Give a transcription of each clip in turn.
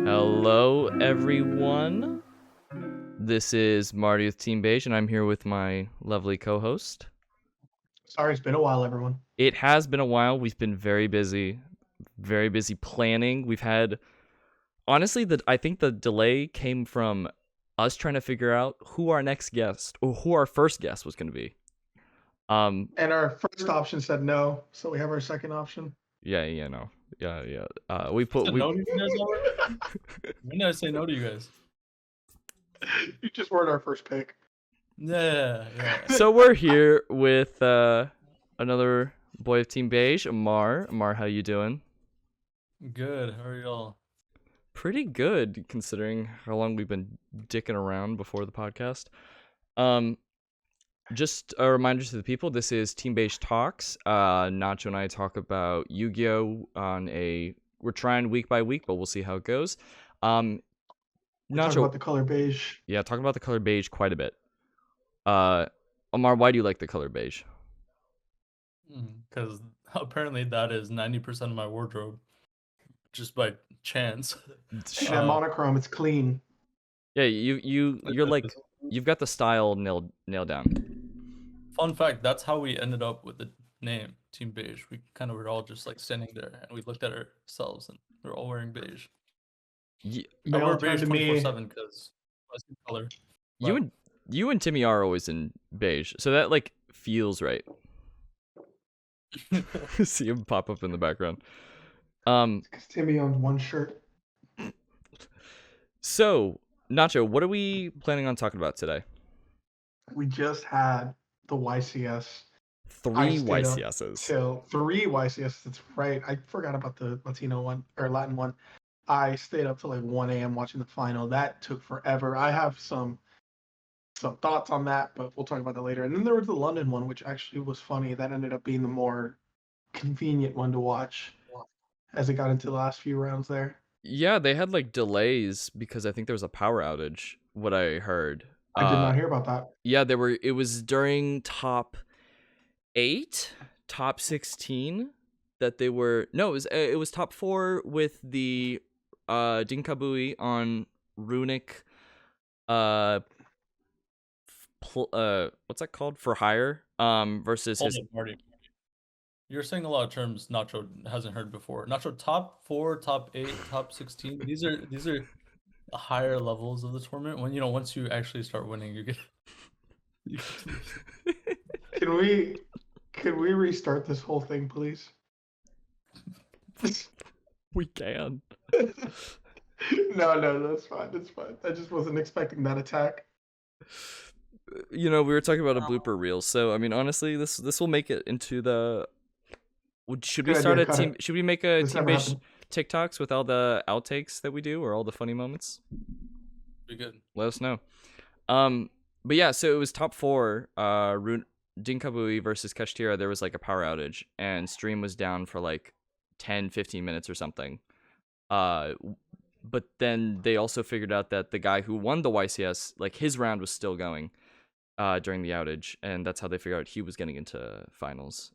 Hello, everyone. This is Marty with Team Beige, and I'm here with my lovely co-host. Sorry, it's been a while, everyone. It has been a while. We've been very busy planning. We've had, honestly, I think the delay came from us trying to figure out who our next guest or who our first guest was going to be. And our first option said no, so we have our second option. Yeah. We Said no to you guys already? When did I say no to you guys? You just weren't our first pick. Yeah. So we're here with another boy of Team Beige, Amar. Amar, how you doing? Good. How are y'all? Pretty good, considering how long we've been dicking around before the podcast. Just a reminder to the people, this is Team Beige Talks. Nacho and I talk about Yu-Gi-Oh! We're trying week by week, but we'll see how it goes. Nacho, talk about the color beige. Yeah, talking about the color beige quite a bit. Amar, why do you like the color beige? Because apparently that is 90% of my wardrobe, just by chance. And that monochrome, it's clean. Yeah, you're like, you've got the style nailed down. Fun fact, that's how we ended up with the name Team Beige. We kind of were all just like standing there and we looked at ourselves and we we're all wearing beige. I wear beige 24/7 because I see color. You and Timmy are always in beige, so that like feels right. See him pop up in the background. Because Timmy owns one shirt. So, Nacho, what are we planning on talking about today? We just had the YCS. 3 YCSs. So 3 YCS. That's right. I forgot about the Latino one or Latin one. I stayed up till like 1 a.m. watching the final. That took forever. I have some thoughts on that, but we'll talk about that later. And then there was the London one, which actually was funny. That ended up being the more convenient one to watch as it got into the last few rounds there. Yeah, they had like delays because I think there was a power outage, what I heard. I did not hear about that. Yeah, it was during top 8, top 16 that they were. No, it was top 4 with the Dinkabui on Runic what's that called? For hire versus his Marty. You're saying a lot of terms Nacho hasn't heard before. Nacho, top 4, top 8, top 16. These are the higher levels of the tournament. When once you actually start winning, you get. Can we restart this whole thing, please? We can. No, that's fine. It's fine. I just wasn't expecting that attack. We were talking about a blooper reel, so I mean, honestly, this will make it into the. Should we start a team? Should we make a Team Beige TikToks with all the outtakes that we do, or all the funny moments? Be good. Let us know. But yeah, so it was top 4. Dinkabui versus Kashtira. There was like a power outage, and stream was down for like 10-15 minutes or something. But then they also figured out that the guy who won the YCS, like his round was still going during the outage, and that's how they figured out he was getting into finals.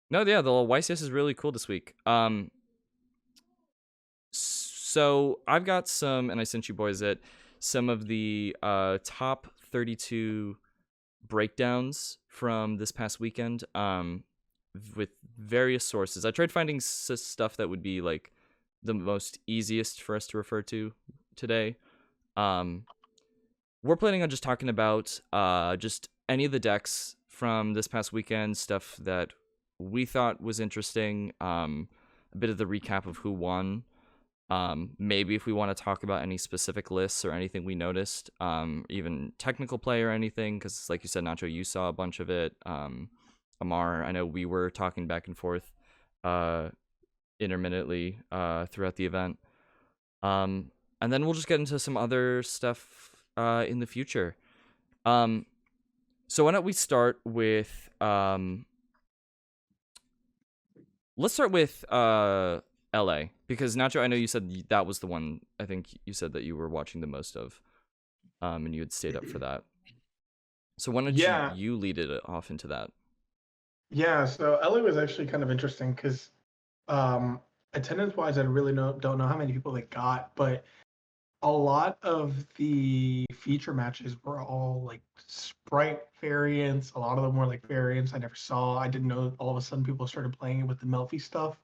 No, yeah, the YCS is really cool this week. So I've got some, and I sent you boys some of the top 32 breakdowns from this past weekend with various sources. I tried finding stuff that would be like the most easiest for us to refer to today. We're planning on just talking about just any of the decks from this past weekend, stuff that we thought was interesting, a bit of the recap of who won. Maybe if we want to talk about any specific lists or anything we noticed, even technical play or anything, because like you said, Nacho, you saw a bunch of it. Amar, I know we were talking back and forth intermittently throughout the event. And then we'll just get into some other stuff in the future. So why don't we start with let's start with LA, because Nacho, I know you said that was the one I think you said that you were watching the most of, and you had stayed up for that. So why don't Yeah, you lead it off into that? yeah. So LA was actually kind of interesting because um, attendance wise, I really don't know how many people they got, but a lot of the feature matches were all like sprite variants. A lot of them were like variants I never saw. I didn't know all of a sudden people started playing it with the Melfi stuff.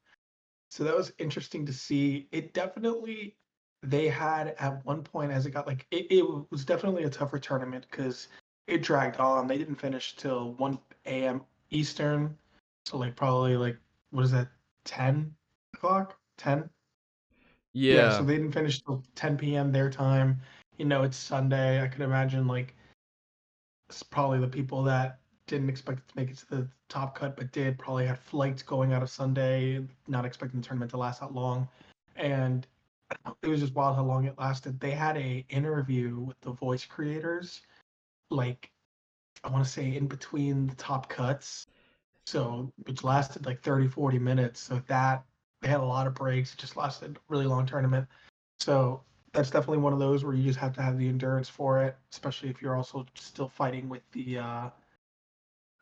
So that was interesting to see. It definitely, they had at one point as it got like, it was definitely a tougher tournament because it dragged on. They didn't finish till 1 a.m. Eastern. So like probably like, what is that, 10 o'clock? 10? Yeah, so Yeah. they didn't finish till 10 p.m. their time. It's Sunday. I could imagine like it's probably the people that didn't expect to make it to the top cut but did probably had flights going out of Sunday, not expecting the tournament to last that long. And it was just wild how long it lasted. They had a interview with the voice creators, like I want to say in between the top cuts. So which lasted like 30, 40 minutes. So that they had a lot of breaks. It just lasted a really long tournament. So that's definitely one of those where you just have to have the endurance for it, especially if you're also still fighting with the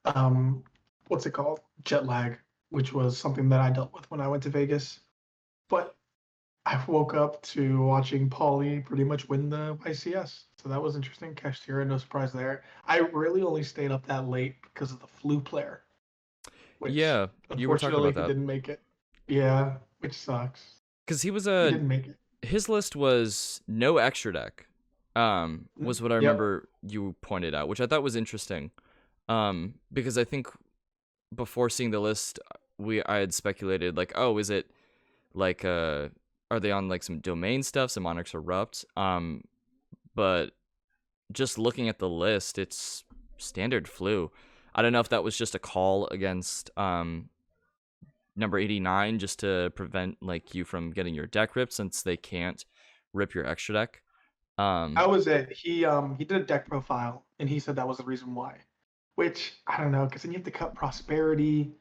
um what's it called? Jet lag, which was something that I dealt with when I went to Vegas. But I woke up to watching Paulie pretty much win the YCS. So that was interesting. Cashtira, no surprise there. I really only stayed up that late because of the flu player, which Yeah, you were talking unfortunately about he that. didn't make it. Yeah, which sucks. Cuz he was He a didn't make it. his list was no extra deck. Was what I Yep. remember you pointed out, which I thought was interesting. Because I think before seeing the list, I had speculated like, oh, is it like are they on like some domain stuff, some Monarchs Erupt? But just looking at the list, it's standard flu. I don't know if that was just a call against number 89 just to prevent like you from getting your deck ripped since they can't rip your extra deck. That was it. He did a deck profile and he said that was the reason why. Which I don't know, because then you have to cut prosperity.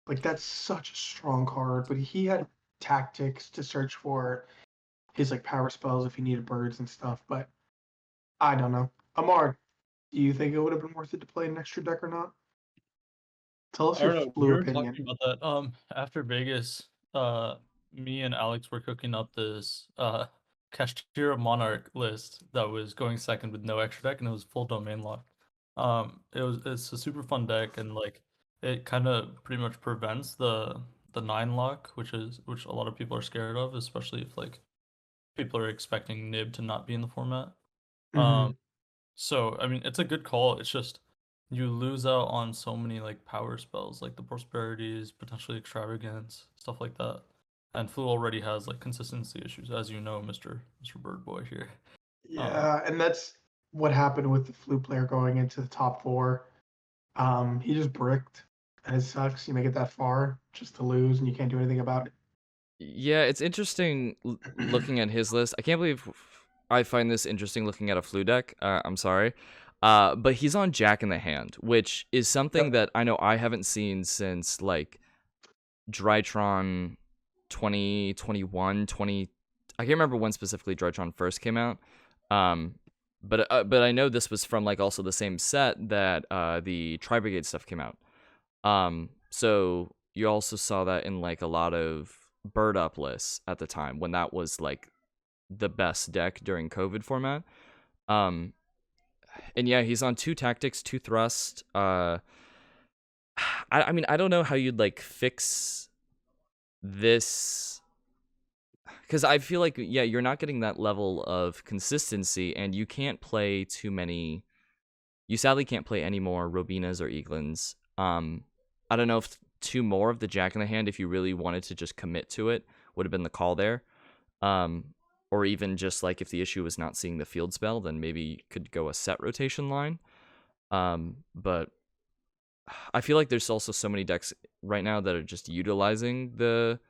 Like that's such a strong card. But he had tactics to search for his like power spells if he needed birds and stuff. But I don't know. Amar, do you think it would have been worth it to play an extra deck or not? Tell us I your don't know. We blue were opinion. talking about that. After Vegas, me and Alex were cooking up this Kashtira Monarch list that was going second with no extra deck, and it was full domain lock. It's a super fun deck, and like it kind of pretty much prevents the 9 lock, which a lot of people are scared of, especially if like people are expecting Nib to not be in the format. Mm-hmm. Um, so I mean, it's a good call. It's just you lose out on so many like power spells, like the prosperities, potentially extravagance, stuff like that. And Flu already has like consistency issues, as you know, Mr. Bird Boy here. Um, Yeah, and that's what happened with the flu player going into the top four. He just bricked, and it sucks. You make it that far just to lose, and you can't do anything about Yeah, it's interesting it. looking at his list. I can't believe I find this interesting looking at a flu deck. I'm sorry. But he's on Jack in the Hand, which is something Yep. that I know I haven't seen since like Drytron 2021, 20. I can't remember when specifically Drytron first came out. Um, but I know this was from like also the same set that the Tri Brigade stuff came out. So you also saw that in like a lot of bird up lists at the time when that was like the best deck during COVID format. Um, and yeah, he's on 2 tactics, 2 thrust. I mean, I don't know how you'd like fix this because I feel like yeah, you're not getting that level of consistency, and you can't play too many. You sadly can't play any more Robinas or Eaglins. I don't know if 2 more of the Jack in the Hand, if you really wanted to just commit to it, would have been the call there. Or even just like if the issue was not seeing the field spell, then maybe you could go a set rotation line. But I feel like there's also so many decks right now that are just utilizing the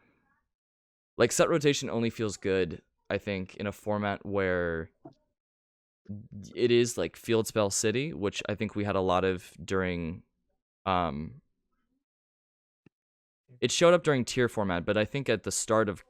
like set rotation only feels good, I think, in a format where it is like field spell city, which I think we had a lot of during um it showed up during tier format, but I think at the start of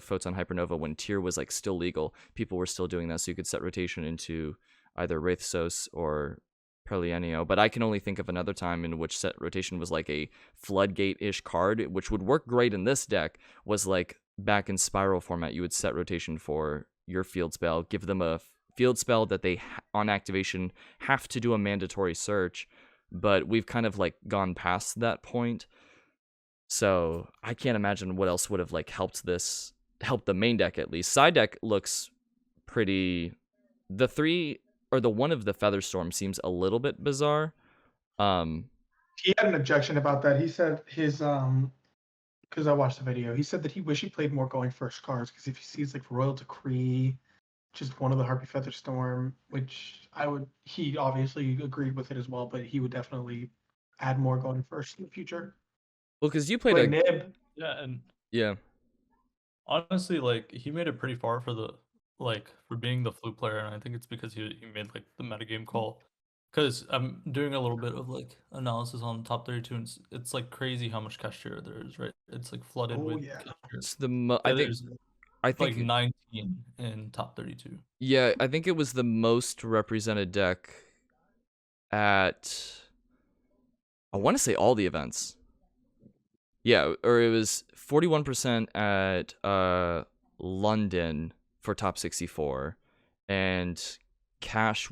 Photon Hypernova, when tier was like still legal, people were still doing that, so you could set rotation into either Wraithsos or Perlienio, but I can only think of another time in which set rotation was like a floodgate-ish card, which would work great in this deck, was like back in Spiral format, you would set rotation for your field spell, give them a field spell that they, on activation, have to do a mandatory search, but we've kind of like gone past that point. So I can't imagine what else would have like helped the main deck at least. Side deck looks pretty. The one of the Featherstorm seems a little bit bizarre. He had an objection about that. He said his because I watched the video. He said that he wished he played more going first cards because if he sees like Royal Decree, just one of the Harpy Featherstorm, which he obviously agreed with it as well, but he would definitely add more going first in the future. Well, because you played Nib. Yeah. Honestly, like he made it pretty far for being the flute player, and I think it's because he made like the metagame call. Because I'm doing a little bit of like analysis on top 32, and it's like crazy how much Kashtira there is, right? It's like flooded with Kashtira. It's I think like 19 in top 32. Yeah, I think it was the most represented deck at, I want to say, all the events. Yeah, or it was 41% at London for top 64, and Cash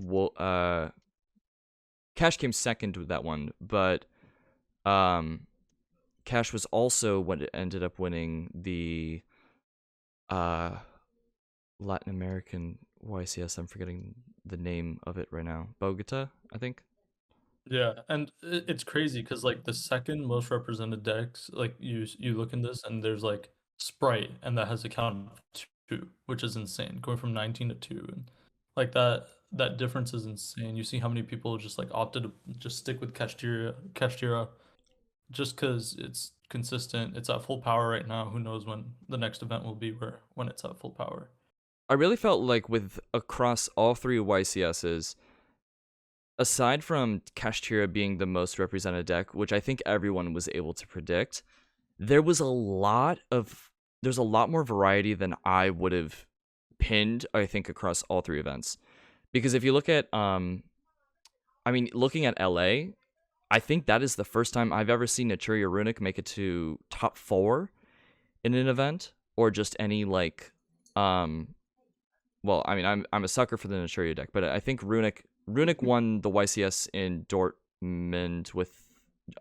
came second with that one, but Cash was also what ended up winning the Latin American YCS. I'm forgetting the name of it right now. Bogota, I think. Yeah, and it's crazy because like the second most represented decks, like you look in this and there's like Sprite, and that has a count of 2, which is insane, going from 19 to 2, and like that difference is insane. You see how many people just like opted to just stick with Kashtira, just because it's consistent. It's at full power right now. Who knows when the next event will be when it's at full power. I really felt like with across all 3 YCSs, aside from Kashtira being the most represented deck, which I think everyone was able to predict, there's a lot more variety than I would have pinned, I think, across all 3 events. Because if you look at looking at LA, I think that is the first time I've ever seen Naturia Runic make it to top 4 in an event, or just any like well, I mean, I'm a sucker for the Naturia deck, but I think Runic won the YCS in Dortmund with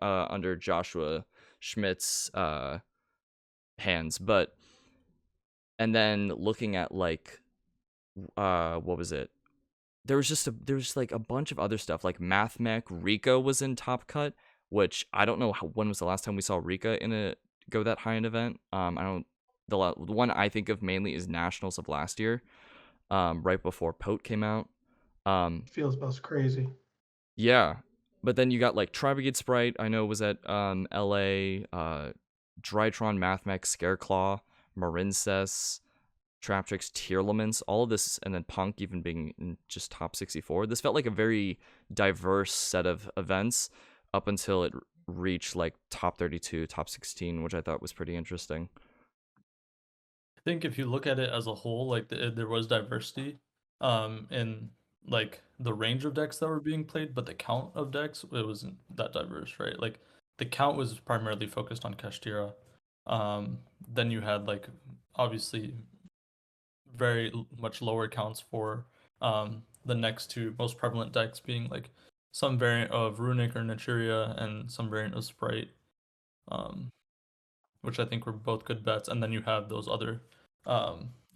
under Joshua Schmidt's hands, and then looking at like what was it? There was like a bunch of other stuff, like MathMech. Rika was in Top Cut, which I don't know when was the last time we saw Rika in a go that high an event. The one I think of mainly is Nationals of last year, right before Pote came out. Feels most crazy. Yeah, but then you got like Tri-Brigade Sprite, I know was at LA, Drytron, MathMech, Scareclaw, Marincess, Traptrix, Tearlaments, all of this, and then Punk even being in just top 64. This felt like a very diverse set of events up until it reached like top 32, top 16, which I thought was pretty interesting. I think if you look at it as a whole, like there was diversity in like the range of decks that were being played, but the count of decks, it wasn't that diverse, right? Like the count was primarily focused on Kashtira. Then you had like obviously very much lower counts for the next 2 most prevalent decks being like some variant of Runic or Naturia and some variant of Sprite, which I think were both good bets. And then you have those other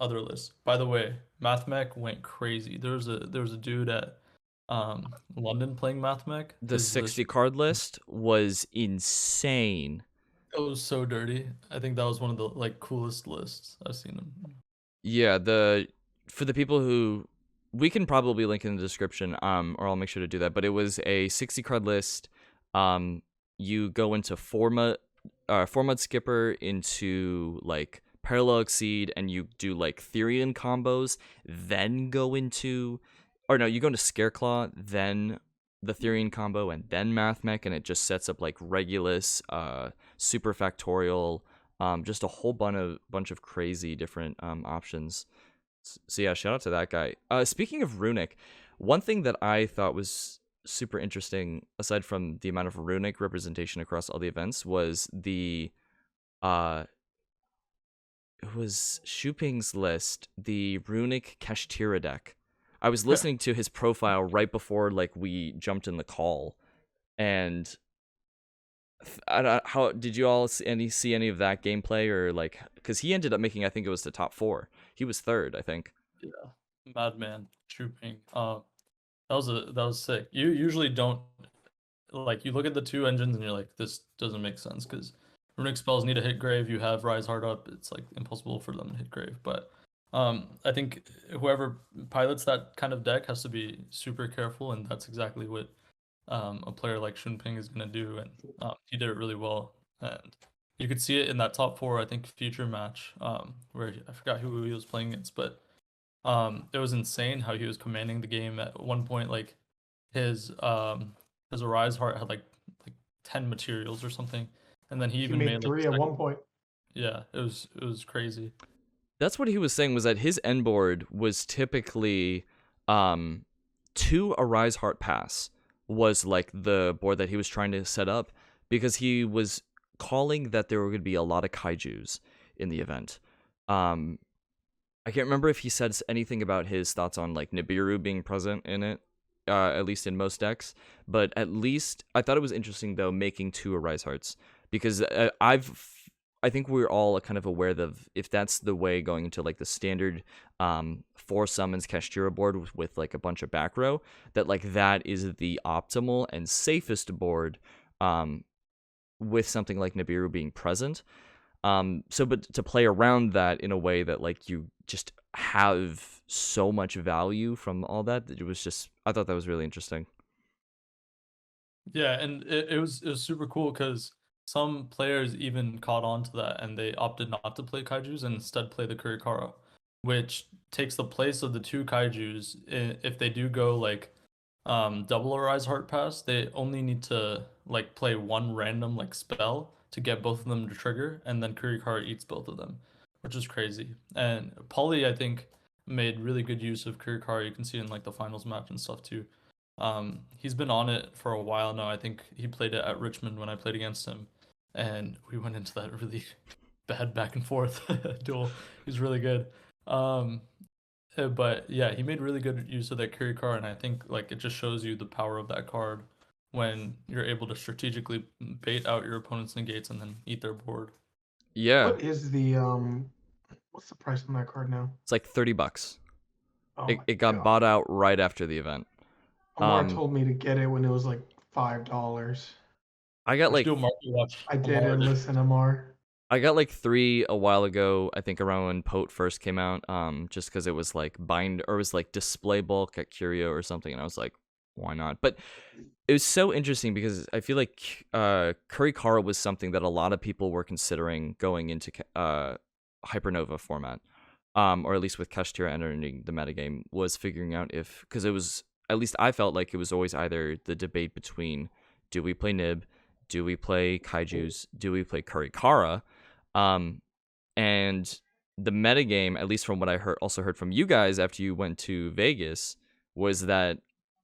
lists. By the way, MathMech went crazy. There was a dude at London playing MathMech. The 60 card list was insane. It was so dirty. I think that was one of the like coolest lists I've seen them. Yeah, for the people who, we can probably link in the description, or I'll make sure to do that. But it was a 60 card list. You go into Format Skipper into like Parallel Exceed, and you do like Therian combos. Then go into, or no, you go into Scareclaw, then the Therian combo, and then MathMech, and it just sets up like Regulus, Super Factorial. Just a whole bunch of crazy different options. So yeah, shout out to that guy. Speaking of Runic, one thing that I thought was super interesting, aside from the amount of runic representation across all the events, was the it was Shuping's list, the runic Kashtira deck. I was listening to his profile right before like we jumped in the call, and how did you all see any of that gameplay, or like, because he ended up making, I think it was the top 4. He was third, I think. Yeah, Madman Trooping. That was sick. You usually don't like, you look at the 2 engines and you're like, this doesn't make sense because runic spells need to hit grave. You have Rise Hard up. It's like impossible for them to hit grave. But I think whoever pilots that kind of deck has to be super careful, and that's exactly what a player like Shunping is gonna do, and he did it really well. And you could see it in that top 4, I think, future match, where I forgot who he was playing against, but it was insane how he was commanding the game. At one point, like his Arise Heart had like 10 materials or something, and then he He even made made like 3 at one point. yeah, it was crazy. That's what he was saying, was that his end board was typically 2 Arise Heart Pass was like the board that he was trying to set up, because he was calling that there were going to be a lot of kaijus in the event. I can't remember if he said anything about his thoughts on like Nibiru being present in it, at least in most decks. But at least I thought it was interesting though, making 2 Arise Hearts, because I think we're all kind of aware of, if that's the way going into like the standard 4 summons Kashtira board with like a bunch of back row, that like that is the optimal and safest board with something like Nibiru being present. But to play around that in a way that like you just have so much value from all that, it was just, I thought that was really interesting. Yeah, and it was super cool because some players even caught on to that and they opted not to play kaijus and instead play the Kurikara, which takes the place of the 2 kaijus. If they do go like double Arise Heart Pass, they only need to like play 1 random like spell to get both of them to trigger, and then Kurikara eats both of them, which is crazy. And Polly, I think, made really good use of Kurikara. You can see in like the finals match and stuff too. He's been on it for a while now. I think he played it at Richmond when I played against him, and we went into that really bad back and forth duel. He's really good. But yeah, he made really good use of that Curie card, and I think like it just shows you the power of that card when you're able to strategically bait out your opponent's negates and then eat their board. Yeah. What is the what's the price on that card now? It's like $30. Oh It got God. bought out right after the event. Amar told me to get it when it was like $5. I got like, do a market watch. I didn't listen, Amar. I got like 3 a while ago, I think around when Pote first came out, just because it was like bind, or it was like display bulk at Curio or something, and I was like, why not? But it was so interesting because I feel like Kurikara was something that a lot of people were considering going into Hypernova format, or at least with Kashtira entering the metagame, was figuring out if, because it was, at least I felt like it was always either the debate between, do we play Nib, do we play Kaijus, do we play Kurikara? And the metagame, at least from what I also heard from you guys after you went to Vegas, was that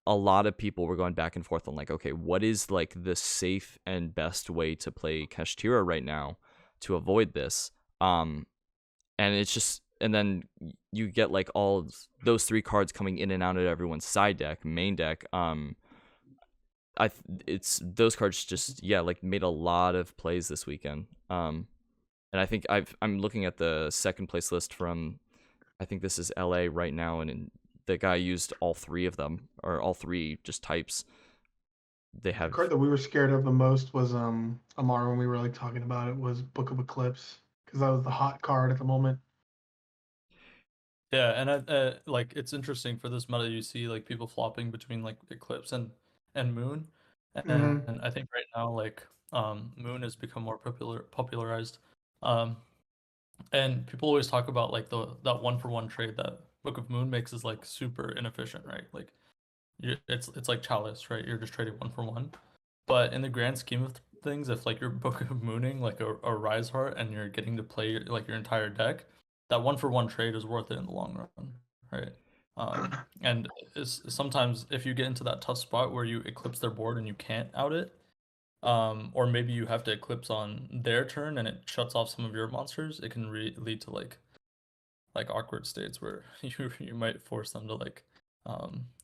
a lot of people were going back and forth on like, okay, what is like the safe and best way to play Kashtira right now to avoid this? And it's just, and then you get like all those 3 cards coming in and out of everyone's side deck, main deck. It's those cards just, yeah, like made a lot of plays this weekend. And I think I'm looking at the second place list from, I think this is LA right now, and the guy used all 3 of them, or all 3 just types. They have The card that we were scared of the most was Amar, when we were like talking about it, was Book of Eclipse, because that was the hot card at the moment. Yeah, and like it's interesting for this meta, you see like people flopping between like Eclipse and Moon, and I think right now like Moon has become more popularized, and people always talk about like that 1-for-1 trade that Book of Moon makes is like super inefficient, right? Like it's like Chalice, right? You're just trading 1-for-1, but in the grand scheme of things, if like you're Book of Mooning like a Rise Heart and you're getting to play like your entire deck, that 1-for-1 trade is worth it in the long run, right? And sometimes if you get into that tough spot where you eclipse their board and you can't out it, or maybe you have to eclipse on their turn and it shuts off some of your monsters, it can lead to like awkward states where you might force them to like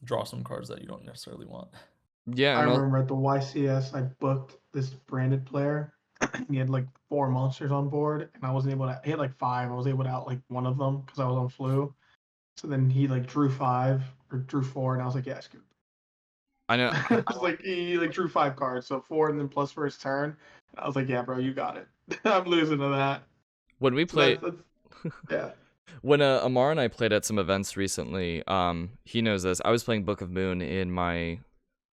draw some cards that you don't necessarily want. Yeah, I and remember at the YCS, I booked this branded player. He had like 4 monsters on board, and I wasn't able to. He had like 5. I was able to out like one of them because I was on flu. So then he like drew 5 or drew 4, and I was like, yeah, it's good. I know. I was like, he like drew 5 cards, so 4 and then plus for his turn. And I was like, yeah, bro, you got it. I'm losing to that. When we So play, yeah. when Amar and I played at some events recently, he knows this. I was playing Book of Moon in my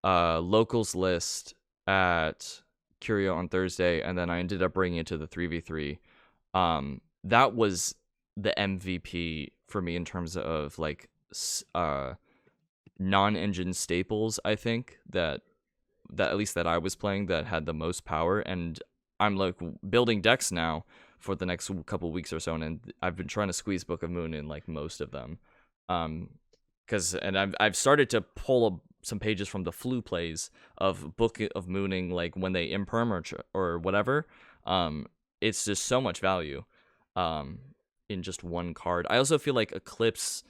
locals list at Curio on Thursday, and then I ended up bringing it to the 3v3. That was the MVP for me in terms of like non-engine staples. I think that at least that I was playing that had the most power, and I'm like building decks now for the next couple weeks or so, and I've been trying to squeeze Book of Moon in like most of them, because I've started to pull some pages from the flu plays of Book of Mooning, like when they imperm or whatever. It's just so much value, in just one card. I also feel like Eclipse.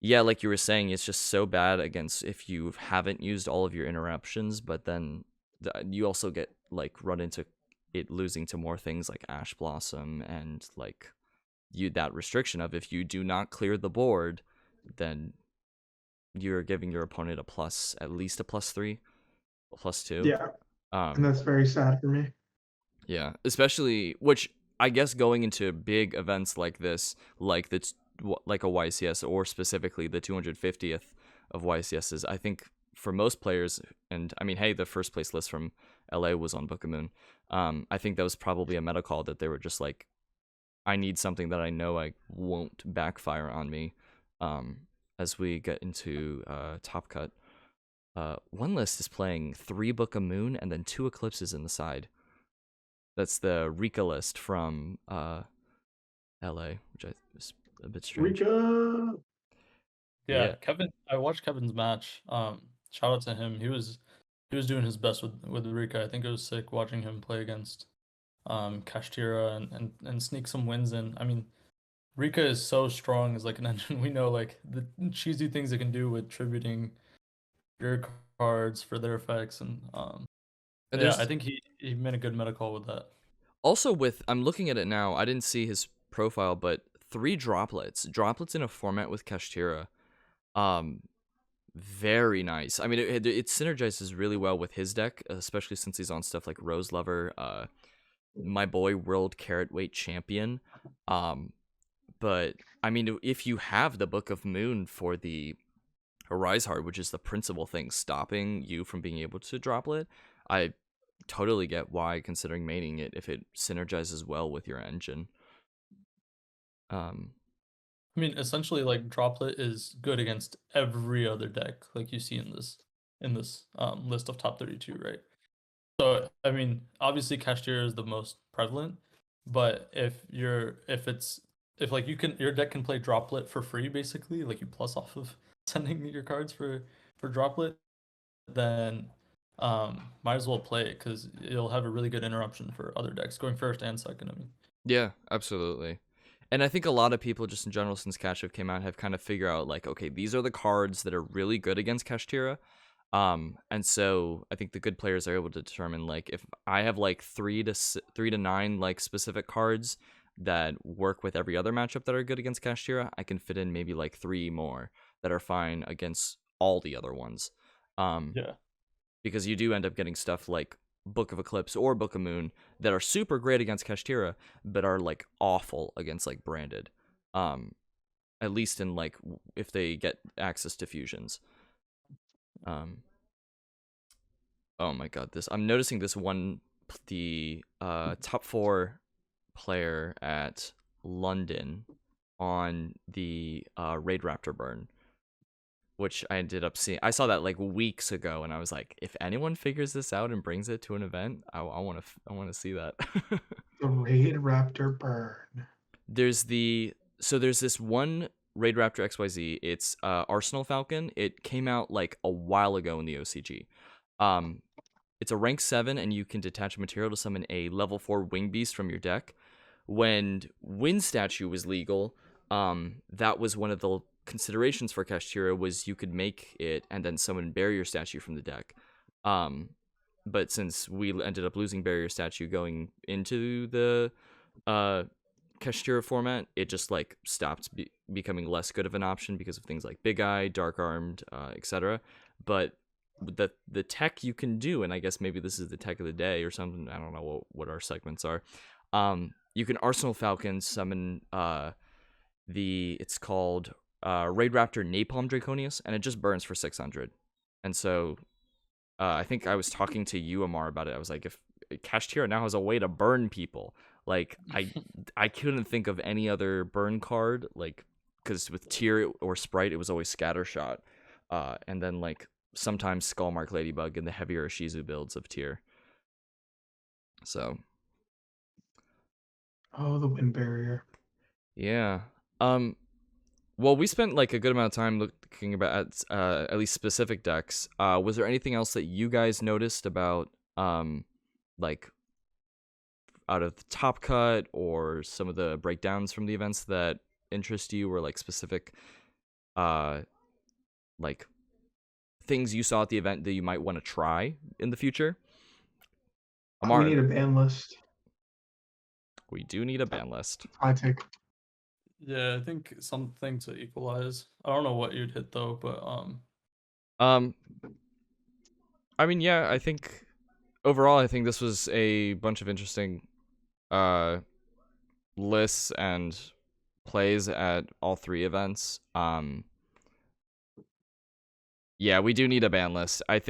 Yeah, like you were saying, it's just so bad against if you haven't used all of your interruptions, but then you also get like run into it losing to more things like Ash Blossom and like that restriction of if you do not clear the board, then you're giving your opponent at least a +3, a +2. Yeah. And that's very sad for me. Yeah, especially which I guess going into big events like this, like like a YCS or specifically the 250th of YCSs, I think for most players, and I mean, hey, the first place list from LA was on Book of Moon. I think that was probably a meta call that they were just like, I need something that I know I won't backfire on me. As we get into Top Cut, one list is playing 3 Book of Moon and then 2 Eclipses in the side. That's the Rika list from LA, which is a bit strange. Rika. Yeah, Kevin. I watched Kevin's match. Shout out to him. He was doing his best with Rika. I think it was sick watching him play against Kashtira and sneak some wins in. I mean, Rika is so strong as like an engine. We know like the cheesy things it can do with tributing your cards for their effects and yeah, I think he made a good meta call with that. Also I'm looking at it now, I didn't see his profile, but 3 droplets in a format with Kashtira. Very nice. I mean, it synergizes really well with his deck, especially since he's on stuff like Rose Lover, my boy World Carrot Weight Champion. But I mean, if you have the Book of Moon for the Arise Heart, which is the principal thing stopping you from being able to droplet, I totally get why considering maining it if it synergizes well with your engine. I mean, essentially, like droplet is good against every other deck, like you see in this list of top 32, right? So I mean, obviously, Kashtira is the most prevalent, but if like your deck can play droplet for free, basically, like you plus off of sending your cards for droplet, then might as well play it because you'll have a really good interruption for other decks going first and second. I mean, yeah, absolutely. And I think a lot of people just in general since Kashtira came out have kind of figured out like, okay, these are the cards that are really good against Kashtira. And so I think the good players are able to determine like if I have like 3 to 9 like specific cards that work with every other matchup that are good against Kashtira, I can fit in maybe like 3 more that are fine against all the other ones. yeah. Because you do end up getting stuff like Book of Eclipse or Book of Moon that are super great against Kashtira, but are like awful against like branded. At least in like if they get access to fusions. Oh my god, I'm noticing this one, the top 4 player at London on the Raid Raptor burn, which I ended up seeing. I saw that like weeks ago, and I was like, if anyone figures this out and brings it to an event, I want to see that. The Raid Raptor burn. There's this one Raid Raptor XYZ. It's Arsenal Falcon. It came out like a while ago in the OCG. It's a rank 7, and you can detach material to summon a level 4 wing beast from your deck. When Wind Statue was legal, that was one of the considerations for Kashtira, was you could make it and then summon Barrier Statue from the deck. But since we ended up losing Barrier Statue going into the Kashtira format, it just like stopped becoming less good of an option because of things like Big Eye, Dark Armed, etc. But the tech you can do, and I guess maybe this is the tech of the day or something, I don't know what our segments are. You can Arsenal Falcon summon it's called Raid Raptor Napalm Draconius, and it just burns for 600. And so I think I was talking to you, Amar, about it. I was like, if Kashtira now has a way to burn people, like I couldn't think of any other burn card, like, because with Tier or Sprite it was always Scattershot, and then like sometimes Skullmark Ladybug in the heavier Shizu builds of Tier. So the wind barrier. yeah. Well, we spent like a good amount of time looking about at least specific decks. Was there anything else that you guys noticed about like out of the top cut or some of the breakdowns from the events that interest you, or like specific like things you saw at the event that you might want to try in the future? We need a ban list. We do need a ban list. I take. Yeah, I think something to equalize. I don't know what you'd hit though, but I mean, yeah, I think overall I think this was a bunch of interesting lists and plays at all 3 events. Yeah, we do need a ban list. I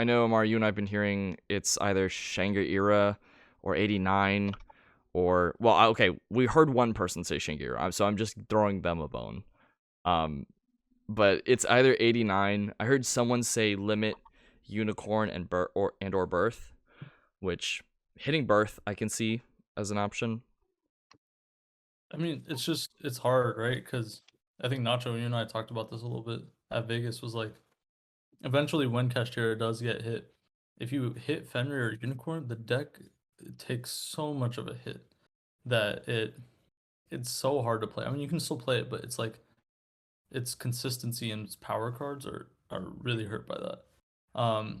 know, Amar, you and I have been hearing it's either Shangri-Ira or 89 or, well, okay, we heard one person say Shangri-Ira, so I'm just throwing them a bone. But it's either 89. I heard someone say Limit, Unicorn, and or Birth, which hitting Birth I can see as an option. I mean, it's hard, right? Because I think Nacho, you and I talked about this a little bit at Vegas, was like, eventually when Kashtira does get hit, if you hit Fenrir or Unicorn, the deck takes so much of a hit that it's so hard to play. I mean, you can still play it, but it's like its consistency and its power cards are really hurt by that.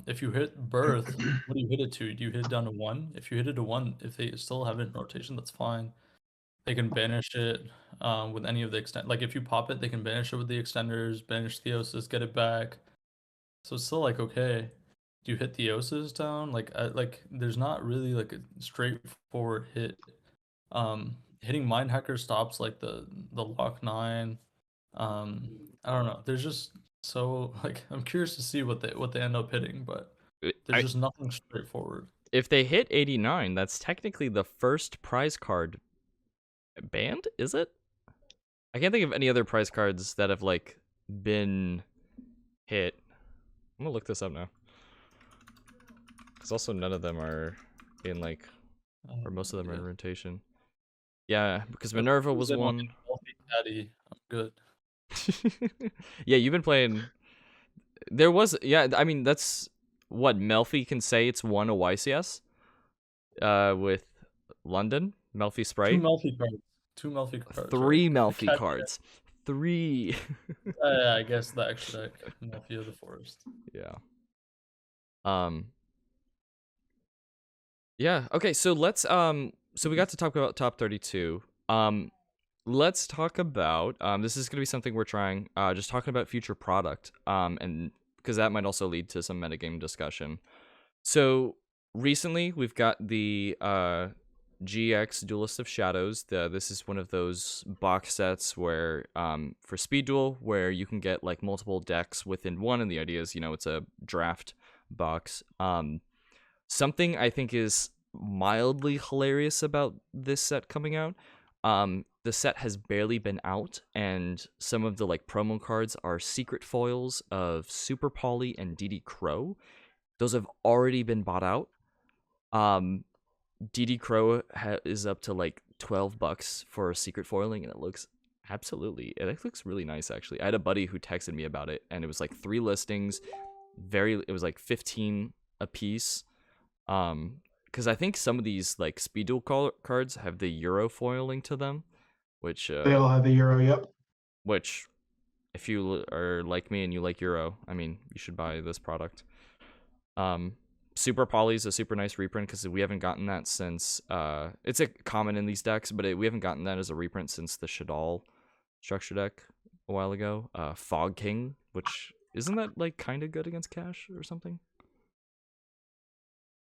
If you hit Birth, what do you hit it to? Do you hit it down to 1? If you hit it to 1, if they still have it in rotation, that's fine. They can banish it with any of the extend. Like if you pop it, they can banish it with the extenders, banish Theosis, get it back. So it's still like okay. Do you hit Theosis down? Like there's not really like a straightforward hit. Hitting Mind Hacker stops like the Lock 9. I don't know. There's just so like I'm curious to see what they end up hitting, but there's just nothing straightforward. If they hit 89, that's technically the first prize card banned, is it? I can't think of any other prize cards that have like been hit. I'm gonna look this up now, because also none of them are in like, or most of them are in rotation. Yeah, because Minerva was one. Caddy, I'm good. Yeah, you've been playing. There was, yeah, I mean, that's what Melfi can say. It's won a YCS with London, Melfi Sprite. 2 Melfi cards. 3 Melfi cards. 3. I guess the extra deck, Melfi of the Forest. Yeah. Yeah, okay, so let's so we got to talk about top 32. Let's talk about this is going to be something we're trying, just talking about future product, and because that might also lead to some metagame discussion. So recently we've got the GX Duelist of Shadows. This is one of those box sets where for Speed Duel, where you can get like multiple decks within one, and the idea is, it's a draft box. Something I think is mildly hilarious about this set coming out, the set has barely been out, and some of the like promo cards are secret foils of Super Poly and DD Crow. Those have already been bought out. DD Crow is up to like $12 for a secret foiling, and it looks Absolutely. It looks really nice, actually. I had a buddy who texted me about it, and it was like 3 listings. It was like 15 a piece. Because I think some of these like speed duel cards have the Euro foiling to them, which They all have the Euro. Yep. which if you are like me and you like Euro, I mean, you should buy this product. Super Poly is a super nice reprint because we haven't gotten that since it's a common in these decks, but we haven't gotten that as a reprint since the Shadal structure deck a while ago. Fog King, which isn't that like kind of good against cash or something?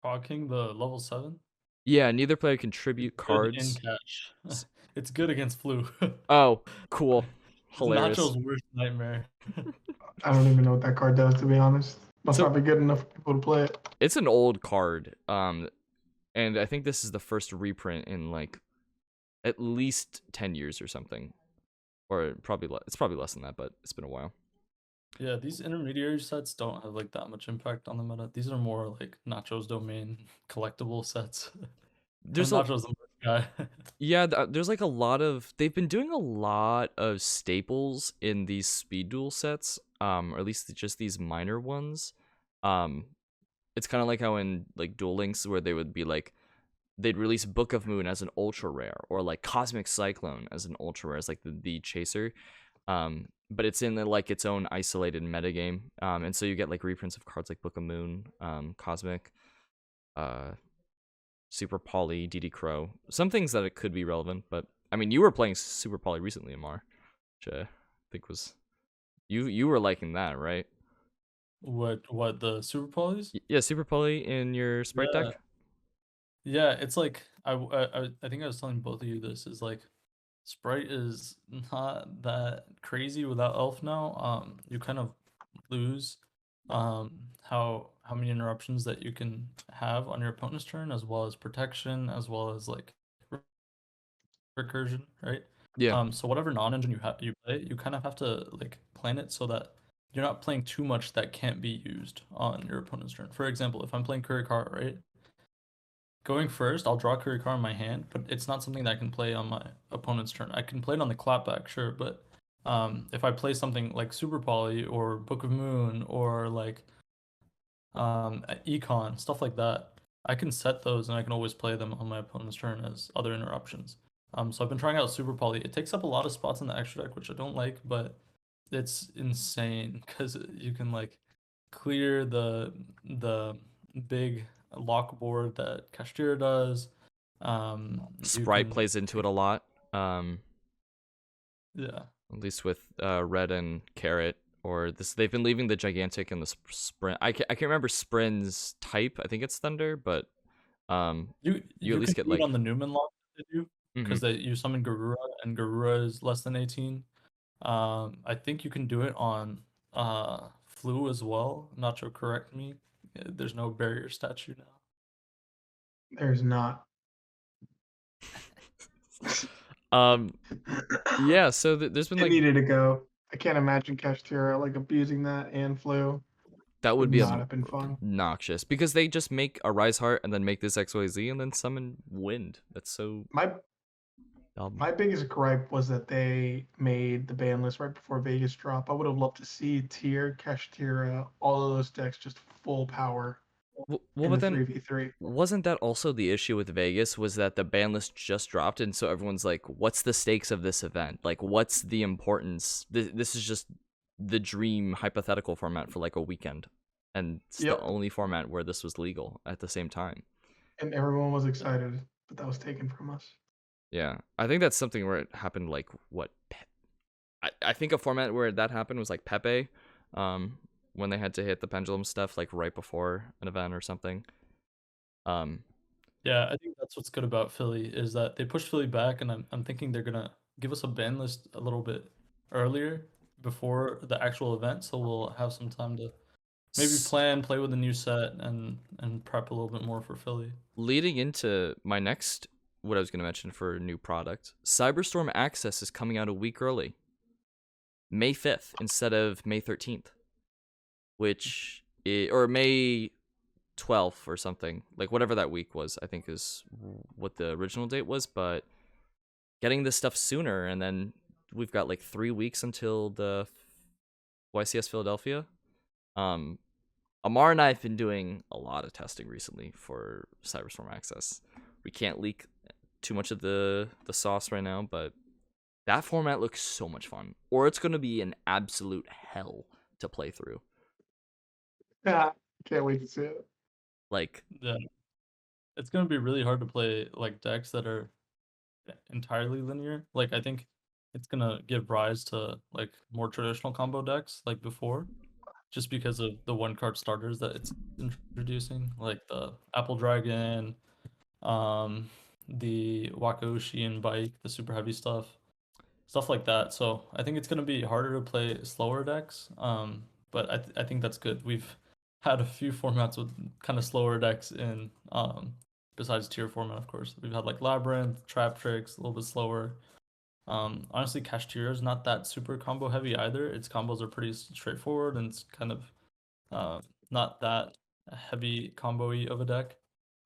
Fog King, the level 7? Yeah, neither player can tribute Good in cards. cash. It's good against flu. Oh, cool. It's Hilarious. Nacho's worst nightmare. I don't even know what that card does, to be honest. Must not be good enough for people to play it. It's an old card. And I think this is the first reprint in like at least 10 years or something. Or it's probably less than that, but it's been a while. Yeah, these intermediary sets don't have like that much impact on the meta. These are more like Nacho's domain collectible sets. Nacho's the worst guy. Yeah, there's like a lot of they've been doing a lot of staples in these speed duel sets, or at least just these minor ones. It's kind of like how in like Duel Links where they would be like they'd release Book of Moon as an ultra rare or like Cosmic Cyclone as an ultra rare as like the chaser. But it's in like its own isolated metagame. And so you get like reprints of cards like Book of Moon, Cosmic, Super Poly, DD Crow. Some things that it could be relevant, but I mean, you were playing Super Poly recently, Amar, which I think was you were liking that, right? What the Super Polys? Yeah, Super Poly in your Sprite deck. Yeah, it's like I think I was telling both of you this is like Sprite is not that crazy without Elf now. You kind of lose how many interruptions that you can have on your opponent's turn, as well as protection, as well as like recursion, right? Yeah. So whatever non-engine you play, you kind of have to like plan it so that you're not playing too much that can't be used on your opponent's turn. For example, if I'm playing Kurikara, right? Going first, I'll draw Kurikara in my hand, but it's not something that I can play on my opponent's turn. I can play it on the clapback, sure, but if I play something like Super Poly or Book of Moon or like Econ, stuff like that, I can set those and I can always play them on my opponent's turn as other interruptions. So I've been trying out Super Poly. It takes up a lot of spots in the extra deck, which I don't like, but it's insane because you can like clear the big lock board that Kashtira does. Sprite plays into it a lot. Yeah. At least with Red and Carrot, or this, they've been leaving the Gigantic and the Sprint. I can't remember Sprin's type. I think it's Thunder, but you at least can get like on the Newman lock they do because you summon Garura and Garura is less than 18. I think you can do it on Flu as well. Nacho, correct me. There's no barrier statue now. There's not. Yeah, so there's been like needed to go. I can't imagine Kashtira like abusing that and Flu. That would be not have been fun. Obnoxious because they just make a Rise Heart and then make this XYZ and then summon Wind. That's so. My biggest gripe was that they made the ban list right before Vegas drop. I would have loved to see Tier, Kashtira, all of those decks just full power. Well, but then 3v3. Wasn't that also the issue with Vegas? Was that the ban list just dropped, and so everyone's like, "What's the stakes of this event? Like, what's the importance? This is just the dream hypothetical format for like a weekend, and it's the only format where this was legal at the same time." And everyone was excited, but that was taken from us. Yeah, I think that's something where it happened. Like what? I think a format where that happened was like Pepe, when they had to hit the pendulum stuff like right before an event or something. Yeah, I think that's what's good about Philly is that they pushed Philly back, and I'm thinking they're gonna give us a ban list a little bit earlier before the actual event, so we'll have some time to maybe play with the new set, and prep a little bit more for Philly. Leading into my next, what I was gonna mention for a new product, Cyberstorm Access is coming out a week early, May 5th instead of May 13th, or May 12th or something, like whatever that week was, I think is what the original date was, but getting this stuff sooner and then we've got like 3 weeks until the YCS Philadelphia. Amar and I have been doing a lot of testing recently for Cyberstorm Access. We can't leak too much of the sauce right now, but that format looks so much fun. Or it's going to be an absolute hell to play through. Yeah, can't wait to see it. Like, Yeah, it's gonna be really hard to play like decks that are entirely linear. Like I think it's gonna give rise to like more traditional combo decks like before, just because of the one card starters that it's introducing, like the Apple Dragon, the Wakaushi and Bike, the super heavy stuff like that. So I think it's gonna be harder to play slower decks. But I think that's good. We've had a few formats with kind of slower decks in besides tier format, of course. We've had like Labyrinth, Trap Tricks, a little bit slower. Honestly, Cash Tier is not that super combo heavy either. Its combos are pretty straightforward and it's kind of not that heavy combo-y of a deck.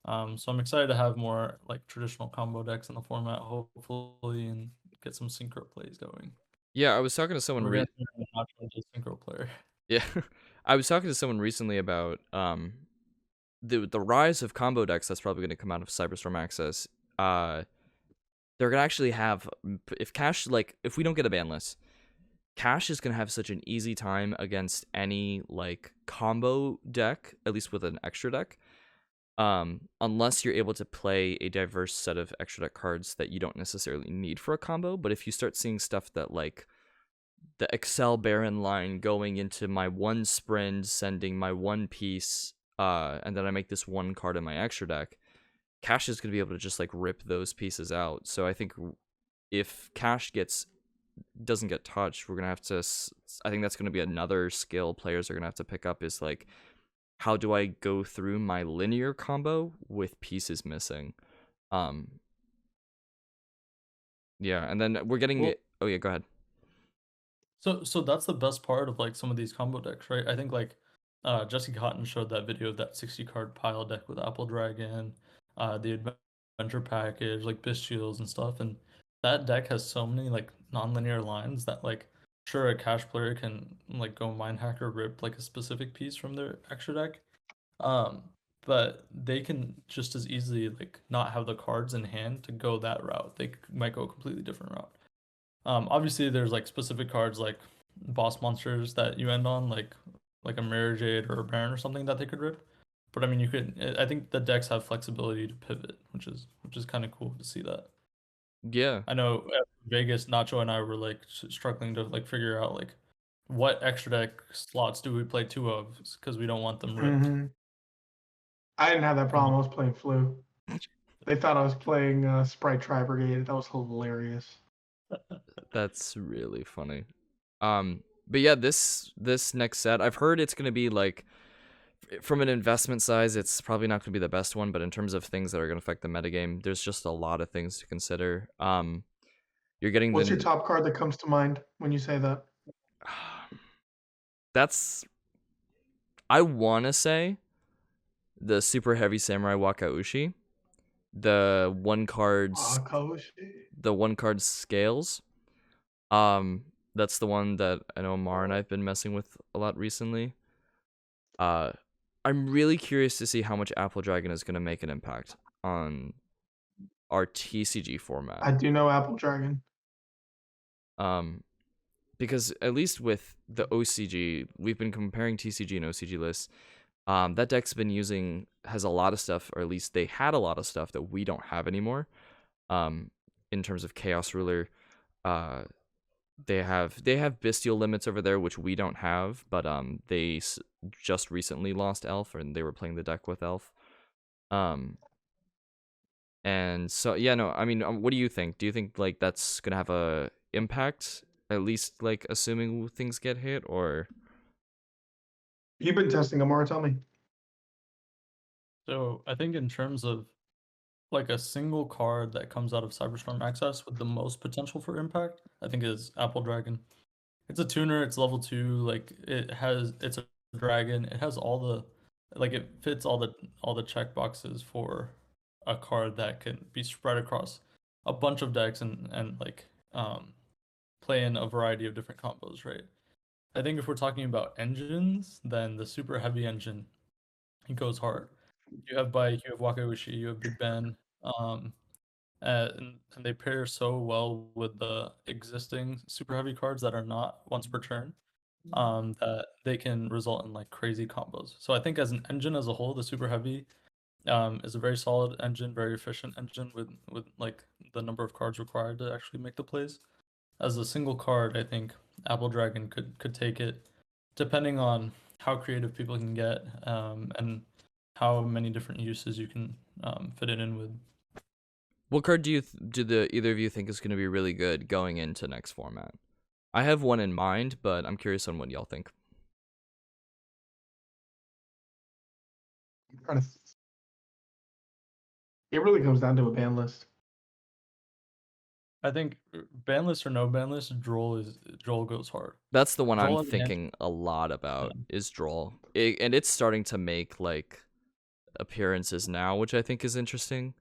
So I'm excited to have more like traditional combo decks in the format, hopefully, and get some synchro plays going. yeah, I was talking to someone We're gonna turn Nacho into a synchro player. Yeah. I was talking to someone recently about the rise of combo decks that's probably going to come out of Cyberstorm Access. They're going to actually have if Cash if we don't get a ban list, Cash is going to have such an easy time against any like combo deck, at least with an extra deck. Unless you're able to play a diverse set of extra deck cards that you don't necessarily need for a combo, but if you start seeing stuff that like the Excel Baron line going into my one sprint, sending my one piece, and then I make this one card in my extra deck, Cash is going to be able to just like rip those pieces out. So I think if Cash doesn't get touched, we're going to have to, I think that's going to be another skill players are going to have to pick up is like, how do I go through my linear combo with pieces missing? Yeah, and then we're getting it. Oh yeah, go ahead. So that's the best part of like some of these combo decks, right? I think like Jesse Cotton showed that video of that 60 card pile deck with Apple Dragon, the adventure package, like Bestials and stuff, and that deck has so many like non-linear lines that like sure a cash player can like go mind hack or rip like a specific piece from their extra deck. Um, but they can just as easily like not have the cards in hand to go that route. They might go a completely different route. Obviously there's like specific cards like boss monsters that you end on, like a Mirror Jade or a Baron or something that they could rip. But I mean, you could. I think the decks have flexibility to pivot, which is kind of cool to see that. Yeah. I know at Vegas, Nacho and I were like struggling to like figure out like what extra deck slots do we play two of because we don't want them ripped. Mm-hmm. I didn't have that problem. I was playing Flu. They thought I was playing Sprite Tri Brigade. That was hilarious. That's really funny. But yeah, this next set, I've heard it's gonna be like, from an investment size, it's probably not gonna be the best one, but in terms of things that are gonna affect the metagame, there's just a lot of things to consider. You're getting What's your top card that comes to mind when you say that? I want to say the super heavy samurai Wakaushi, the one card scales. That's the one that I know Mar and I've been messing with a lot recently. I'm really curious to see how much Apple Dragon is going to make an impact on our TCG format. I do know Apple Dragon. Because at least with the OCG, we've been comparing TCG and OCG lists. That deck's has a lot of stuff, or at least they had a lot of stuff that we don't have anymore. In terms of Chaos Ruler, they have bestial limits over there, which we don't have, but they just recently lost Elf, and they were playing the deck with Elf. And so yeah, no, I mean, what do you think? Do you think like that's gonna have a impact? At least like assuming things get hit, or you've been testing Amara, tell me. So I think in terms of like a single card that comes out of Cyberstorm Access with the most potential for impact, I think is Apple Dragon. It's a tuner, it's level 2, like it's a dragon, it has all the like it fits all the check boxes for a card that can be spread across a bunch of decks and like play in a variety of different combos, right? I think if we're talking about engines, then the super heavy engine, it goes hard. You have Bike, you have Wakaushi, you have Big Ben, and they pair so well with the existing super heavy cards that are not once per turn, that they can result in like crazy combos. So I think as an engine as a whole, the super heavy is a very solid engine, very efficient engine with like the number of cards required to actually make the plays. As a single card, I think Apple Dragon could take it, depending on how creative people can get, and how many different uses you can fit it in with. What card do either of you think is going to be really good going into next format? I have one in mind, but I'm curious on what y'all think. It really comes down to a ban list. I think ban list or no ban list, Droll goes hard. That's the one Droll I'm thinking a lot about, is Droll. And it's starting to make like appearances now, which I think is interesting.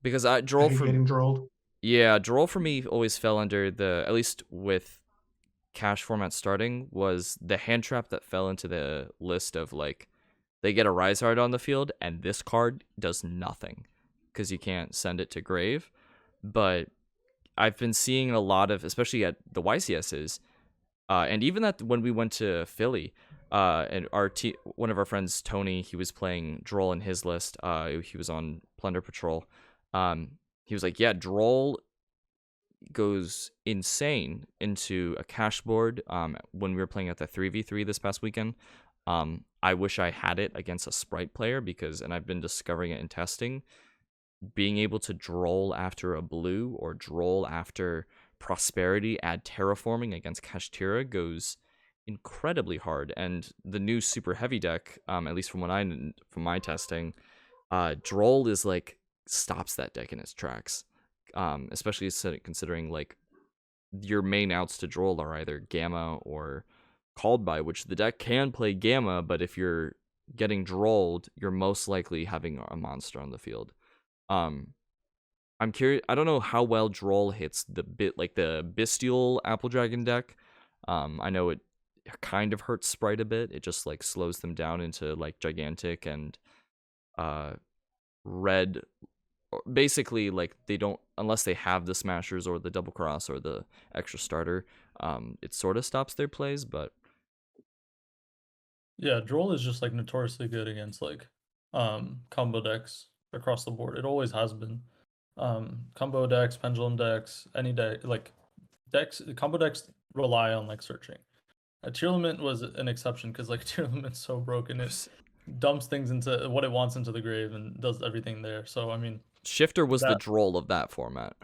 Because Droll for getting drolled. Yeah, Droll for me always fell under the, at least with cash format starting, was the hand trap that fell into the list of like, they get a Rise Hard on the field and this card does nothing because you can't send it to grave. But I've been seeing a lot of, especially at the YCSs, and even that when we went to Philly, and one of our friends, Tony, he was playing Droll in his list. He was on Plunder Patrol. He was like, yeah, Droll goes insane into a cash board. When we were playing at the 3v3 this past weekend, I wish I had it against a Sprite player and I've been discovering it in testing. Being able to Droll after a blue or Droll after Prosperity, add Terraforming against Kashtira goes incredibly hard. And the new super heavy deck, at least from my testing, Droll is like stops that deck in its tracks. Especially considering like your main outs to Droll are either Gamma or Called By, which the deck can play Gamma, but if you're getting Drolled, you're most likely having a monster on the field. I'm curious. I don't know how well Droll hits the Bestial Apple Dragon deck. I know it kind of hurts Sprite a bit. It just like slows them down into like Gigantic and red. Basically, like they don't, unless they have the Smashers or the Double Cross or the extra starter. It sort of stops their plays, but yeah, Droll is just like notoriously good against like combo decks across the board. It always has been. Combo decks, pendulum decks, any deck, like combo decks rely on like searching. Tearlament was an exception because like Tearlament's so broken, it dumps things into what it wants into the grave and does everything there. So I mean, Shifter was the Droll of that format.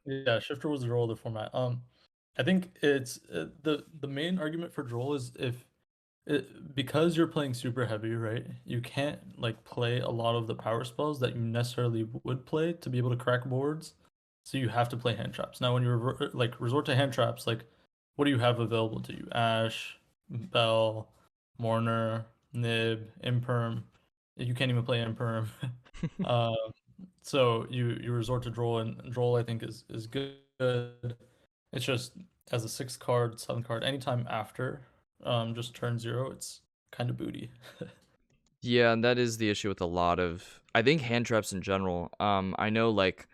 Yeah, Shifter was the Droll of the format. I think it's the main argument for Droll is because you're playing super heavy, right? You can't like play a lot of the power spells that you necessarily would play to be able to crack boards. So you have to play hand traps. Now, when you resort to hand traps, like what do you have available to you? Ash, Bell, Mourner, Nib, Imperm. You can't even play Imperm. So you resort to Droll, and Droll I think is good. It's just as a 6 card, 7 card, anytime after just turn 0, it's kind of booty. Yeah, and that is the issue with a lot of, I think, hand traps in general. I know, like,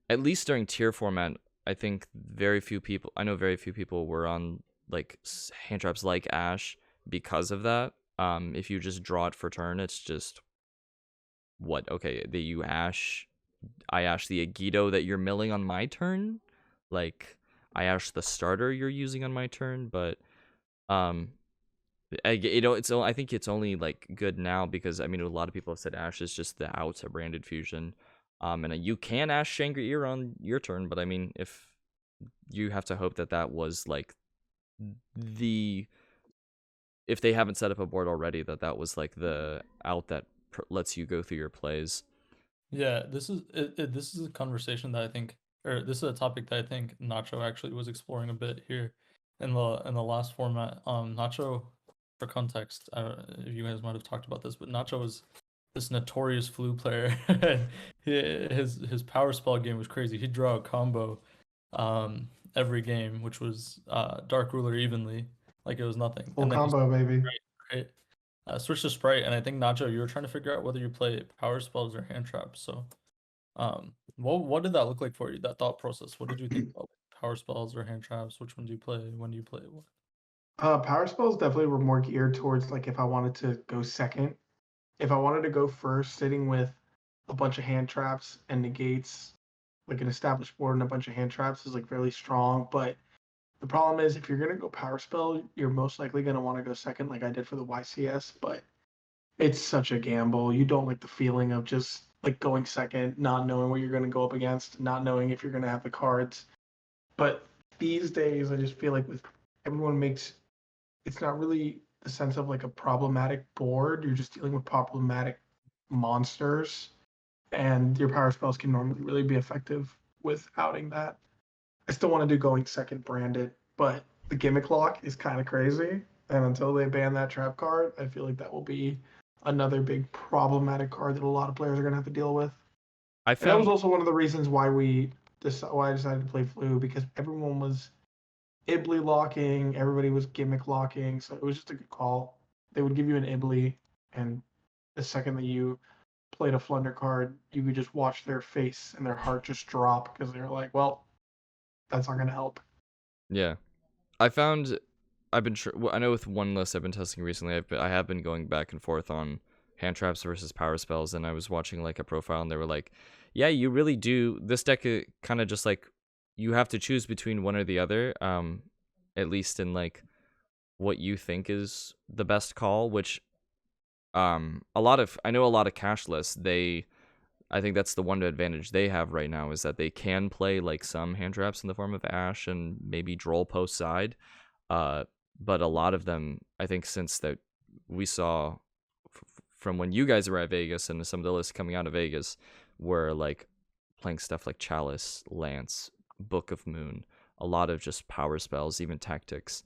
at least during tier format, I think very few people were on like hand traps like Ash because of that. If you just draw it for turn, it's just okay, I ash the yugioh that you're milling on my turn, like I ash the starter you're using on my turn, but I think it's only like good now because I mean a lot of people have said Ash is just the out of Branded Fusion, and you can Ash Shangri-Ear on your turn, but I mean if you have to hope that was like if they haven't set up a board already, that was like the out that lets you go through your plays. Yeah, this is a conversation that I think, or this is a topic that I think Nacho actually was exploring a bit here in the last format. Nacho, for context, I don't know if you guys might have talked about this, but Nacho was this notorious flu player. His power spell game was crazy. He'd draw a combo every game, which was Dark Ruler evenly, like it was nothing. Full And then combo, baby. right? Switch to Sprite, and I think Nacho, you were trying to figure out whether you play power spells or hand traps. So, what did that look like for you? That thought process. What did you think about power spells or hand traps? Which one do you play? When do you play? What? Power spells definitely were more geared towards like if I wanted to go second. If I wanted to go first, sitting with a bunch of hand traps and negates, like an established board and a bunch of hand traps is like really strong. But the problem is if you're gonna go power spell, you're most likely gonna want to go second, like I did for the YCS. But it's such a gamble. You don't like the feeling of just like going second, not knowing what you're gonna go up against, not knowing if you're gonna have the cards. But these days, I just feel like with everyone makes it's not really the sense of like a problematic board. You're just dealing with problematic monsters, and your power spells can normally really be effective with outing that. I still want to do going second branded, but the gimmick lock is kind of crazy. And until they ban that trap card, I feel like that will be another big problematic card that a lot of players are going to have to deal with. I And that was found also one of the reasons why why I decided to play Flu, because everyone was Ibly locking, everybody was gimmick locking, so it was just a good call. They would give you an Ibly, and the second that you played a Flunder card, you could just watch their face and their heart just drop because they're like, well, that's not going to help. yeah. I found I've been I know with one list I've been testing recently. I have been going back and forth on hand traps versus power spells, and I was watching like a profile, and they were like, "Yeah, you really do. This deck kind of just like you have to choose between one or the other. At least in like what you think is the best call. Which I know a lot of cash lists. I think that's the one advantage they have right now is that they can play like some hand traps in the form of Ash and maybe Droll post side. But a lot of them, I think, since that we saw from when you guys were at Vegas and some of the lists coming out of Vegas were like playing stuff like Chalice, Lance, Book of Moon, a lot of just power spells, even tactics.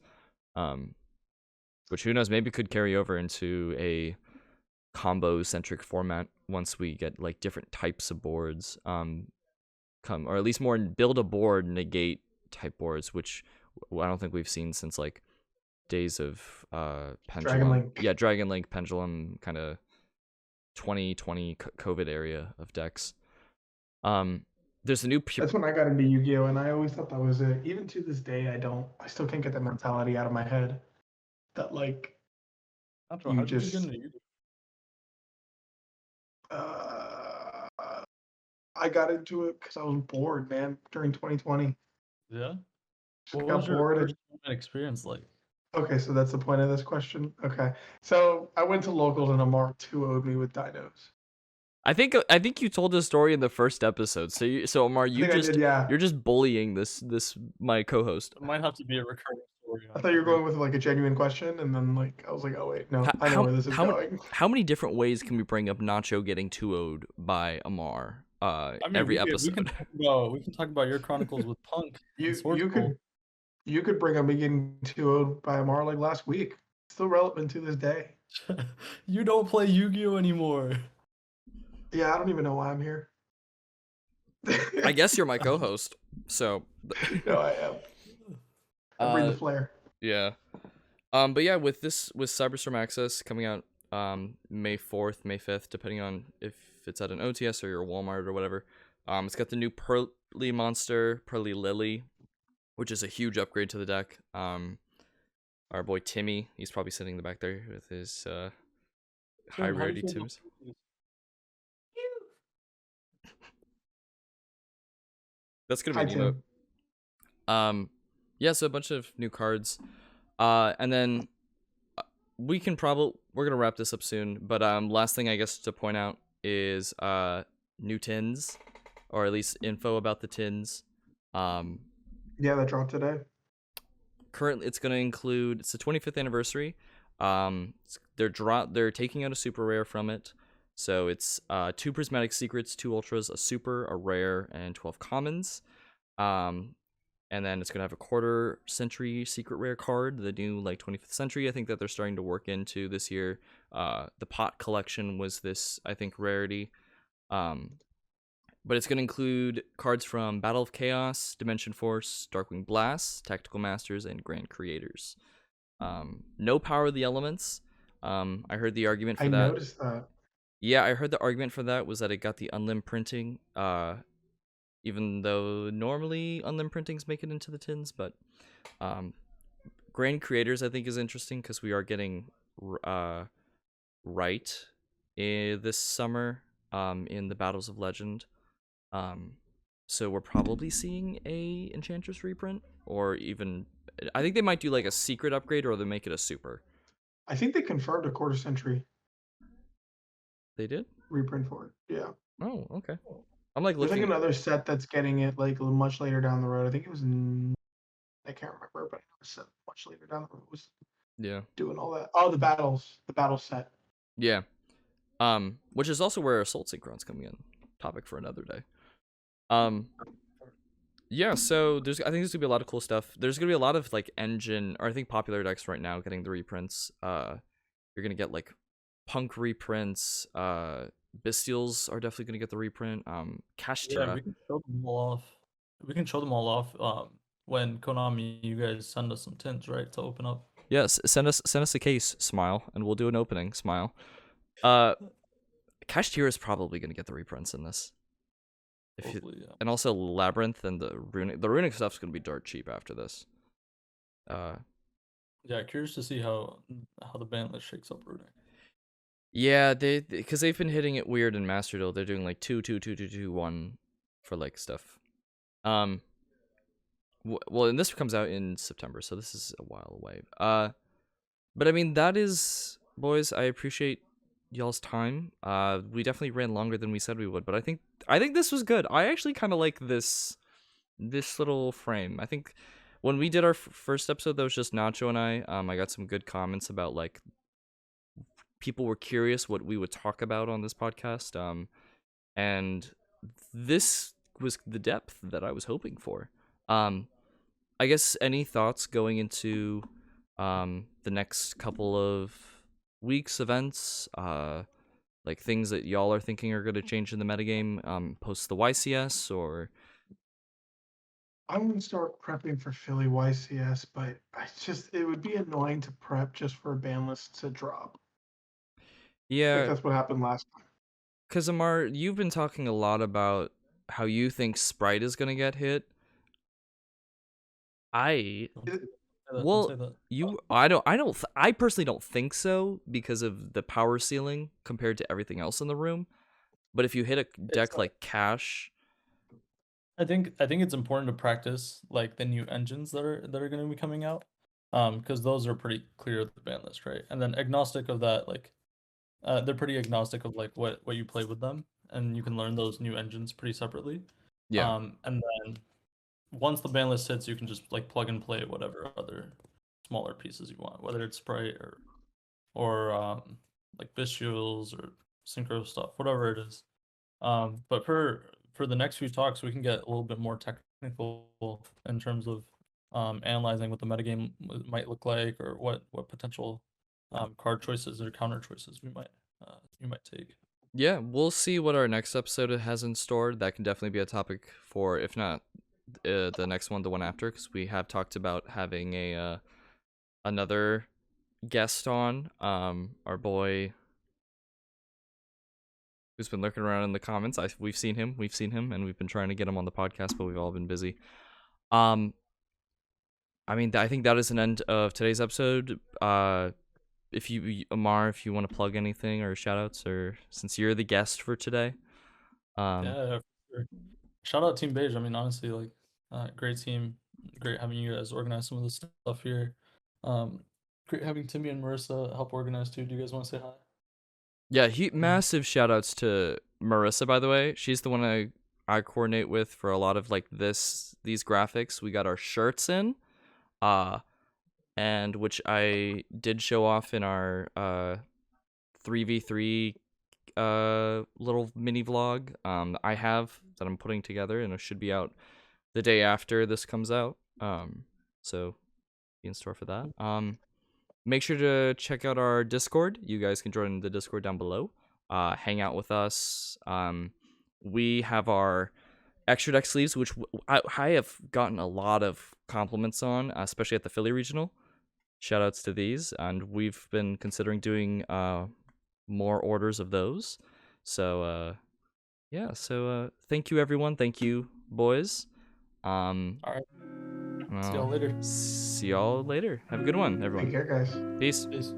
Which who knows, maybe could carry over into a combo centric format once we get like different types of boards come, or at least more build a board negate type boards, which I don't think we've seen since like days of Pendulum. Dragon Link. Yeah, Dragon Link, Pendulum, kind of 2020 COVID area of decks. There's a new That's when I got into Yu-Gi-Oh, and I always thought that was it. Even to this day, I still can't get that mentality out of my head that like Nacho, you how did you just get into Yu-Gi-Oh? I got into it because I was bored, man, during 2020. Yeah. Just What got was your bored. first experience like? Okay, so that's the point of this question. Okay, so I went to locals and Amar 2-0'd me with dinos. I think you told this story in the first episode. So Omar, I did, yeah. you're just bullying this my co-host. It might have to be a recurring story. I thought you were going with like a genuine question, and then like I was like, oh wait, no, I know where this is going. How many different ways can we bring up Nacho getting 2-0'd by Amar? Every episode. We can talk about your chronicles with Punk. You could bring up me getting 2-0'd by Amar like last week. Still relevant to this day. You don't play Yu-Gi-Oh anymore. Yeah, I don't even know why I'm here. I guess you're my co-host, so. No, I am. I bring the flair. Yeah. But yeah, with Cyberstorm Access coming out May 4th, May 5th, depending on if it's at an OTS or your Walmart or whatever. It's got the new Pearly Monster, Pearly Lily, which is a huge upgrade to the deck. Our boy Timmy, he's probably sitting in the back there with his high rarity Tims. That's gonna be an emote. Yeah, so a bunch of new cards. And then we're gonna wrap this up soon, but last thing I guess to point out is new tins, or at least info about the tins. Yeah, that dropped today. Currently, it's gonna include, it's the 25th anniversary. They're taking out a super rare from it, so it's 2 prismatic secrets, 2 ultras, a super, a rare, and 12 commons. And then it's gonna have a quarter century secret rare card, the new like 25th century, I think, that they're starting to work into this year. The pot collection was this, I think, rarity. but it's going to include cards from Battle of Chaos, Dimension Force, Darkwing Blast, Tactical Masters, and Grand Creators. No Power of the Elements. I heard the argument for I that. noticed that. Yeah, I heard the argument for that was that it got the unlim printing, even though normally unlim printings make it into the tins, but Grand Creators I think is interesting because we are getting right this summer in the Battles of Legend. So we're probably seeing a Enchantress reprint, or even I think they might do like a secret upgrade, or they make it a super. I think they confirmed a quarter century They did reprint for it. Yeah. Oh, okay. I'm like There's looking. like another set that's getting it like much later down the road. I think it was I can't remember, but it was set much later down the road. It was Yeah. doing all that. Oh, the battle set. Yeah. Which is also where Assault Synchron's coming in. Topic for another day. Yeah, so I think there's gonna be a lot of cool stuff. There's gonna be a lot of like engine, or I think popular decks right now getting the reprints. You're gonna get like Punk reprints. Bestials are definitely gonna get the reprint. Cash Yeah, Tira. we can show them all off. We can show them all off. When Konami, you guys send us some tints, right, to open up. Yes, send us a case, Smile, and we'll do an opening, Smile. Cash Tira is probably gonna get the reprints in this. Hopefully, yeah. And also Labyrinth and the runic stuff's gonna be dirt cheap after this. Yeah, curious to see how the ban list shakes up runic. Yeah, because they've been hitting it weird in Master Duel. They're doing like 2, 2, 2, 2, 2, 1 for like stuff. Well, and this comes out in September, so this is a while away. But I mean, that is, boys, I appreciate y'all's time. We definitely ran longer than we said we would, but I think this was good. I actually kind of like this little frame. I think when we did our first episode, that was just Nacho and I got some good comments about like people were curious what we would talk about on this podcast. And this was the depth that I was hoping for. I guess any thoughts going into the next couple of weeks events, like things that y'all are thinking are going to change in the metagame post the YCS, or I'm gonna start prepping for Philly YCS, but it would be annoying to prep just for a ban list to drop. yeah, Like that's what happened last time. because Amar, you've been talking a lot about how you think Sprite is going to get hit. I personally don't think so because of the power ceiling compared to everything else in the room. But if you hit a deck like Cash, I think it's important to practice like the new engines that are going to be coming out, because those are pretty clear at the ban list, right? And then agnostic of that, like, they're pretty agnostic of like what you play with them, and you can learn those new engines pretty separately. yeah, And then once the ban list hits, you can just like plug and play whatever other smaller pieces you want, whether it's Sprite or like visuals or synchro stuff, whatever it is. But for the next few talks, we can get a little bit more technical in terms of analyzing what the metagame might look like, or what potential card choices or counter choices you might take. yeah, we'll see what our next episode has in store. That can definitely be a topic for, if not the next one, the one after, because we have talked about having a another guest on, our boy who's been lurking around in the comments. We've seen him, and we've been trying to get him on the podcast, but we've all been busy. I mean, I think that is an end of today's episode. If you, Amar, if you want to plug anything or shoutouts, or since you're the guest for today, Yeah, for sure. Shout out Team Beige. I mean, honestly, like, great team. Great having you guys organize some of this stuff here. Great having Timmy and Marissa help organize too. Do you guys want to say hi? yeah, massive shoutouts to Marissa, by the way. She's the one I coordinate with for a lot of like these graphics. We got our shirts in, and which I did show off in our 3v3 little mini vlog I have that I'm putting together, and it should be out the day after this comes out. So be in store for that. Make sure to check out our Discord. You guys can join the Discord down below. Hang out with us. we have our extra deck sleeves, which I have gotten a lot of compliments on, especially at the Philly regional. Shoutouts to these, and we've been considering doing more orders of those. So yeah, so thank you everyone, thank you boys. All right. Well, See y'all later. See y'all later. Have a good one, everyone. Take care, guys. Peace. Peace.